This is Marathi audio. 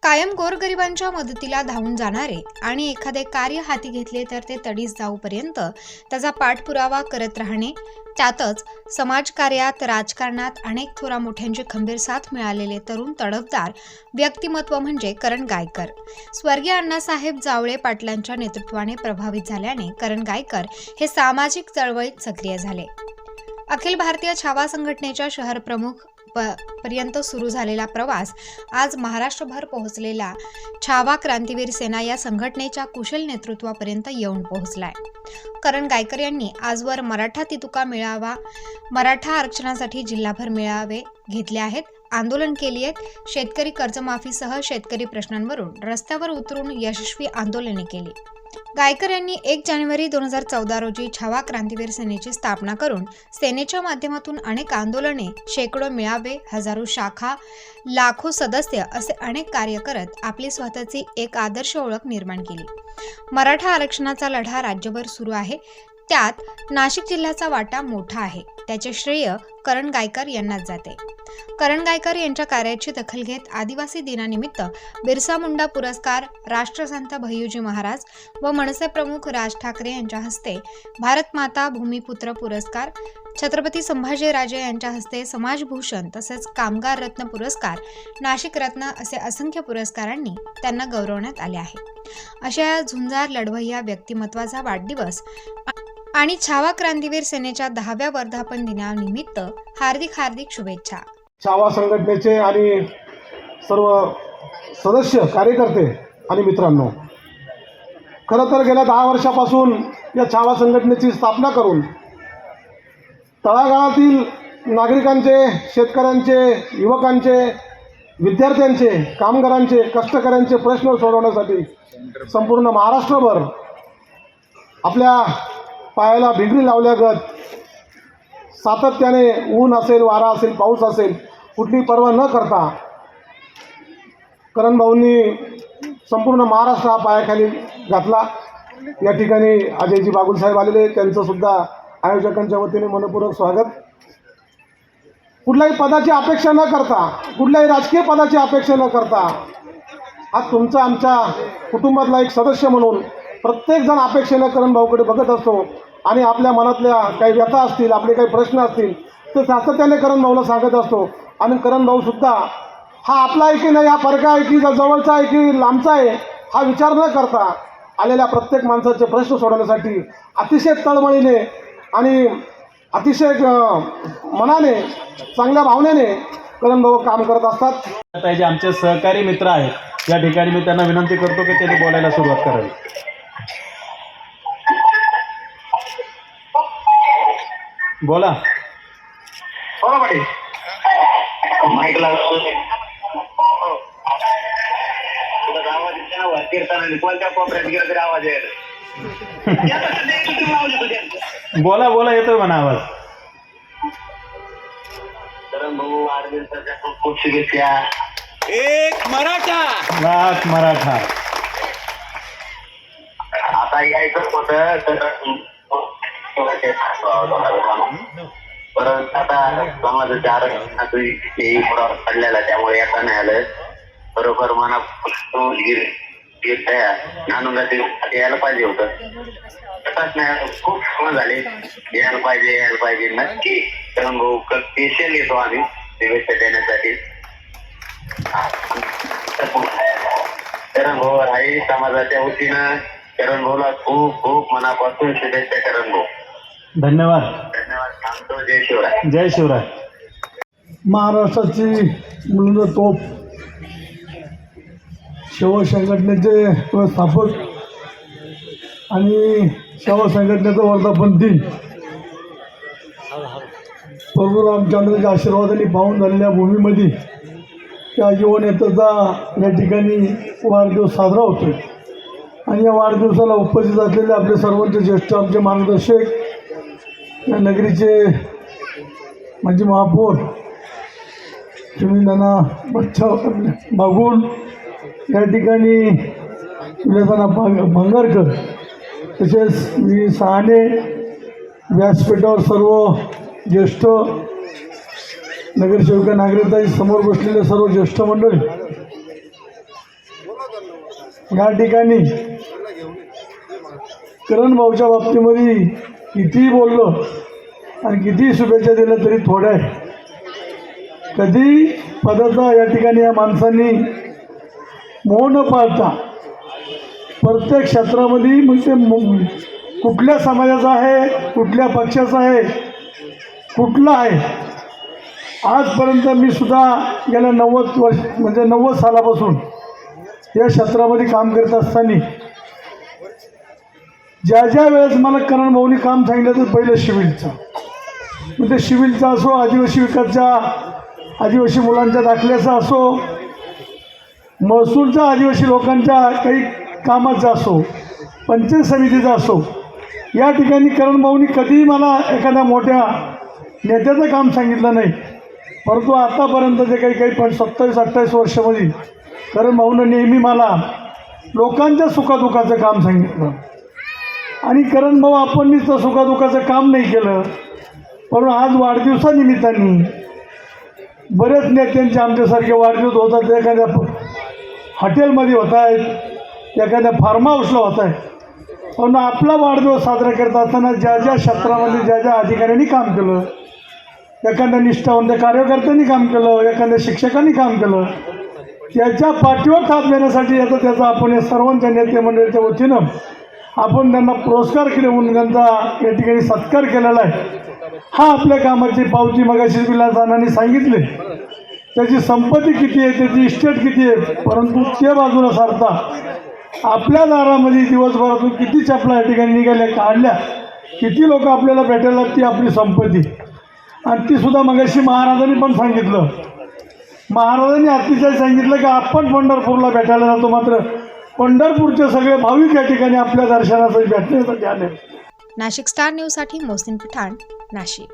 कायम गोरगरिबांच्या मदतीला धावून जाणारे आणि एखादे कार्य हाती घेतले तर ते तडीस जाऊपर्यंत त्याचा पाठपुरावा करत राहणे, त्यातच समाजकार्यात, राजकारणात अनेक थोरा मोठ्यांची खंबीर साथ मिळालेले तरुण तडफदार व्यक्तिमत्व म्हणजे करण गायकर. स्वर्गीय अण्णासाहेब जावळे पाटलांच्या नेतृत्वाने प्रभावित झाल्याने करण गायकर हे सामाजिक चळवळीत सक्रिय झाले. अखिल भारतीय छावा संघटनेच्या शहर प्रमुख पर्यंत सुरू झालेला प्रवास आज महाराष्ट्रभर पोहोचलेला छावा क्रांतीवीर सेना या संघटनेच्या कुशल नेतृत्वापर्यंत येऊन पोहोचलाय. करण गायकर यांनी आजवर मराठा तितुका मेळावा, मराठा आरक्षणासाठी जिल्हाभर मेळावे घेतले आहेत, आंदोलन केली आहेत, शेतकरी कर्जमाफीसह शेतकरी प्रश्नांवरून रस्त्यावर उतरून यशस्वी आंदोलने केली. गायकर यांनी 1 जानेवारी 2014 रोजी छावा क्रांतीवीर सेनेची स्थापना करून सेनेच्या माध्यमातून अनेक आंदोलने, शेकडो मेळावे, हजारो शाखा, लाखो सदस्य असे अनेक कार्य करत आपली स्वतःची एक आदर्श ओळख निर्माण केली. मराठा आरक्षणाचा लढा राज्यभर सुरू आहे. त्यात नाशिक जिल्ह्याचा वाटा मोठा आहे. त्याचे श्रेय करण गायकर यांनाच जाते. करण गायकर यांच्या कार्याची दखल घेत आदिवासी दिनानिमित्त बिरसा मुंडा पुरस्कार, राष्ट्रसंत भय्यूजी महाराज व मनसे प्रमुख राज ठाकरे यांच्या हस्ते भारत माता भूमिपुत्र पुरस्कार, छत्रपती संभाजीराजे यांच्या हस्ते समाजभूषण तसेच कामगार रत्न पुरस्कार, नाशिक रत्न असे असंख्य पुरस्कारांनी त्यांना गौरवण्यात आले आहे. अशा झुंजार लढवय्या व्यक्तिमत्वाचा वाढदिवस आणि छावा क्रांतीवीर सेनेच्या 10व्या वर्धापन दिनानिमित्त हार्दिक शुभेच्छा. छावा संघटनेचे आणि सर्व सदस्य, कार्यकर्ते आणि मित्रांनो, खरं तर गेल्या 10 वर्षापासून या छावा संघटनेची स्थापना करून तळागाळातील नागरिकांचे, शेतकऱ्यांचे, युवकांचे, विद्यार्थ्यांचे, कामगारांचे, कष्टकऱ्यांचे प्रश्न सोडवण्यासाठी संपूर्ण महाराष्ट्रभर आपल्या पायाला भिंगरी लावल्यागत सातत्याने ऊन असेल, वारा असेल, पाऊस असेल, कुठली पर्वा न करता करण भाऊंनी संपूर्ण महाराष्ट्र हा पायाखाली घातला. या ठिकाणी अजयजी बागुल साहेब आलेले, त्यांचंसुद्धा आयोजकांच्या वतीने मनपूर्वक स्वागत. कुठल्याही पदाची अपेक्षा न करता, कुठल्याही राजकीय पदाची अपेक्षा न करता, हा तुमचा आमच्या कुटुंबातला एक सदस्य म्हणून प्रत्येकजण अपेक्षेनं करण भाऊकडे बघत असतो आणि आपल्या मनातल्या काही व्यथा असतील, आपले काही प्रश्न असतील ते सातत्याने करण भाऊला सांगत असतो. आणि करण भाऊसुद्धा हा आपला आहे की नाही, हा परका आहे की जवळचा आहे की लांबचा आहे, हा विचार न करता आलेल्या प्रत्येक माणसाचे प्रश्न सोडवण्यासाठी अतिशय तळमळीने आणि अतिशय मनाने, चांगल्या भावनेने करण भाऊ काम करत असतात. जे आमचे सहकारी मित्र आहेत, या ठिकाणी मी त्यांना विनंती करतो की त्यांनी बोलायला सुरुवात करावी. बोला. बोला पाटील. माईकला आवाज येतो, कीर्तनाने कोणत्या कोपऱ्यात गेला तरी आवाज येईल. बोला बोला, येतोय म्हणा आवाज. करण भाऊ 8 दिवसाच्या खूप शुभेच्छा. एक मराठा, लाख मराठा. आता यायचं होतं परत आता समाजाच्या आरक्षणाची पडलेला, त्यामुळे येता नाही आलं. बरोबर मना नानूला ते यायला पाहिजे होतं. नाही, खूप फोन झाले, यायला पाहिजे नक्की. करण भाऊ स्पेशल येतो आम्ही शुभेच्छा देण्यासाठी. करण भाऊ आहे समाजाच्या वतीनं. करण भाऊला खूप मनापासून शुभेच्छा. करण भाऊ धन्यवाद. सांगतो. जय शिवराय. जय शिवराय. महाराष्ट्राची मुलं तोप शव संघटनेचे व्यवस्थापक आणि शव संघटनेचं वर्धापन दिन प्रभू रामचंद्राच्या आशीर्वादाने पाहून झालेल्या भूमीमध्ये त्या युवा नेत्याचा या ठिकाणी वाढदिवस साजरा होतो. आणि या वाढदिवसाला उपस्थित असलेले आपले सर्वांचे ज्येष्ठ, आमचे मार्गदर्शक, या नगरीचे माजी महापौर तुम्ही त्यांना बच्चा बागुल, या ठिकाणी विलासाना भंगारकर, तसेच मी सहाने, व्यासपीठावर सर्व ज्येष्ठ नगरसेवक, नागरिकताई समोर बसलेले सर्व ज्येष्ठ मंडळी, या ठिकाणी करण भाऊच्या बाबतीमध्ये कितीही बोललो आणि कितीही शुभेच्छा दिल्या तरी थोड्या आहे. कधी पदाचा या ठिकाणी या माणसांनी मोह न पाळता प्रत्येक क्षेत्रामध्ये मग ते कुठल्या समाजाचा आहे, कुठल्या पक्षाचा आहे, कुठला आहे, आजपर्यंत मी सुद्धा गेल्या 90 वर्ष म्हणजे 90 सालापासून या क्षेत्रामध्ये काम करत असताना ज्या ज्या वेळेस मला करण भाऊनी काम सांगितलं तर पहिलं सिव्हिलचं, मग ते सिव्हिलचा असो, आदिवासी विकासच्या आदिवासी मुलांच्या दाखल्याचा असो, महसूलचा आदिवासी लोकांच्या काही कामाचा असो, पंचायत समितीचा असो, या ठिकाणी करण भाऊनी कधीही मला एखाद्या मोठ्या नेत्याचं काम सांगितलं नाही. परंतु आतापर्यंत जे काही पण 27-28 वर्षामध्ये करण भाऊनं नेहमी मला लोकांच्या सुखादुखाचं काम सांगितलं. आणि करण भाऊ आपण नुसतं सुखादुखाचं काम नाही केलं, पण आज वाढदिवसानिमित्ताने बरेच नेत्यांचे आमच्यासारखे वाढदिवस होतात, एखाद्या हॉटेलमध्ये होत आहेत, एखाद्या फार्म हाऊसला होत आहे. पण आपला वाढदिवस साजरा करत असताना ज्या ज्या क्षेत्रामध्ये ज्या ज्या अधिकाऱ्यांनी काम केलं, एखाद्या निष्ठावंत कार्यकर्त्यांनी काम केलं, एखाद्या शिक्षकांनी काम केलं, त्याच्या पाठीवर थाप देण्यासाठी याचा त्याचा आपण या सर्वांच्या नेते मंडळीच्या वतीनं आपण त्यांना पुरस्कार देऊन त्यांचा या ठिकाणी सत्कार केलेला आहे. हा आपल्या कामाची पावती मगाशी विलासानांनी सांगितले, त्याची संपत्ती किती आहे, त्याची इस्टेट किती आहे, परंतु ते बाजूला सारता आपल्या दारामध्ये दिवसभरातून किती चपला या ठिकाणी निघाल्या, काढल्या, किती लोक आपल्याला भेटायला, ती आपली संपत्ती. आणि ती सुद्धा मगाशी महाराजांनी पण सांगितलं, महाराजांनी अतिशय सांगितलं की आपण पंढरपूरला भेटायला जातो, मात्र पंढरपूरचे सगळे भाविक या ठिकाणी आपल्या दर्शनासाठी भेटण्यासाठी आले. नाशिक स्टार न्यूजसाठी मोहसिन पठाण, नाशिक.